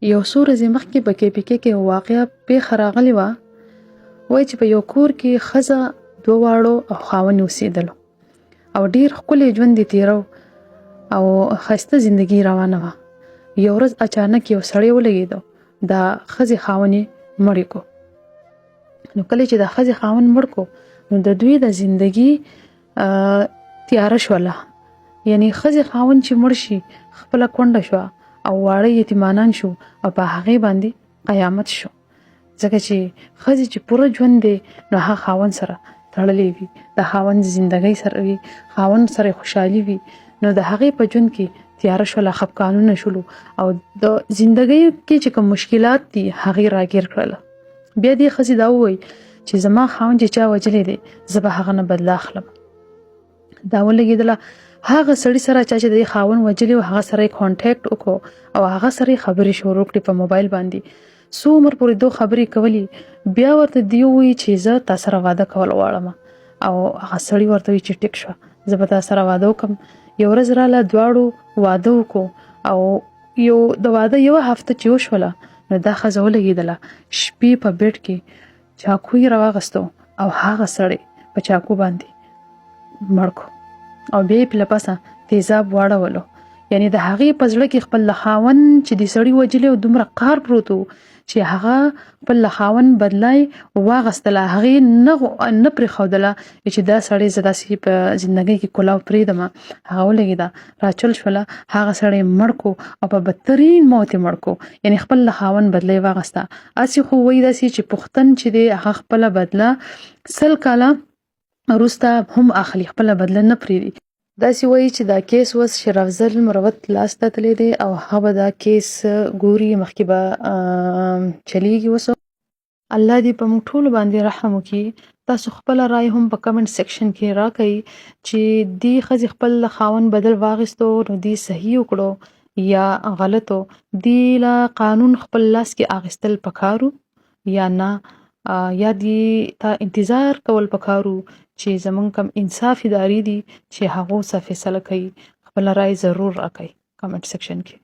یو څو ورځې مخکې په KPK کې یو واقعه پیښه راغلې وه. وایي چې په یو کور کې ښځه، دوه واړو او خاوند اوسېدلو او ډېر ښکلی ژوند یې تېرو او ښایسته زندګي روانه وه. یو ورځ اچانک یو سړی ولګېدو، دا ښځې خاوند یې مړې کو. نو کله چې د ښځې خاوند مړ کو، نو د دوی د زندګي تیاره شوله. یعنی ښځې خاوند چې مړ شي، خپله کونډه شوه او واړه یتیمانان شو او په هغې باندې قیامت شو. ځکه چې ښځې چې پوره ژوند دی نو هغه خاوند سره تړلې وي، د خاوند زندګۍ سره وي، خاوند سره خوشحالي وي. نو د هغې په ژوند کې تیاره شوله، خفګانونه شولو او د زندګۍ کې چې کوم مشکلات دي هغې راګیر کړله. بیا دې ښځې دا ووایي چې زما خاوند چې چا وجلی دی، زه به هغه نه بدله اخلم. دا ولګېدله هغه سړي سره چې د خاوند وجلی و، هغه سره یې کانټیکټ وکړو او هغه سره یې خبرې شروع کړې په موبایل باندې. څو عمر پورې دو خبرې کولې. بیا ورته دی ووایي چې زه تا سره واده کول غواړم او هغه سړي ورته وایي چې ټیک شوه، زه به تا سره واده وکړم. یو ورځ راله، دواړو واده وکړو او د واده یوه هفته چې وشوله، نو دا ښځه ولګېدله شپې په بیډ کې چاقو یې راواغستو او هغه سړی په چاقو باندې مړ کو او بیا یې په لپسه تیزاب واړولو. یعنی د هغې په زړه کې خپل خاوند چې د سړي وجلی او دومره قهر پروت و چې هغه خپل خاوند بدله یې واغستله، هغې نه پرېښودله چې دا سړی زه داسې په زندګۍ کې کلاو پرېږدمه. هغه ولګېده، راچل شوله، هغه سړی مړ کو او په بدترین موت یې مړ کو. یعنی خپل خاوند بدله یې واغسته. هسې خو وایي داسې چې پښتن چې دی هغه خپله بدله 100 کاله وروسته هم اخلي، خپله بدله نه پرېږدي. داسې وایي چې دا کیس اوس شېر افضل مروت لاس ته تللی دی او هغه به دا کیس ګوري، مخکې به چلیږي. اوس الله دې په موږ ټولو باندې رحم وکړي. تاسو خپله رای هم په کمنټ سیکشن کې راکړئ چې دې ښځې خپل خاوند بدل واغستو نو دې صحیح وکړو یا غلطو. دې له قانون خپل لاس کې اخیستل پکارو یا نه، یا دې ته انتظار کول پکارو چې زمونږ کم انصاف ادارې دي چې هغو څه فیصله کوي. خپل رای ضرور راکړئ کمنټ سیکشن کې.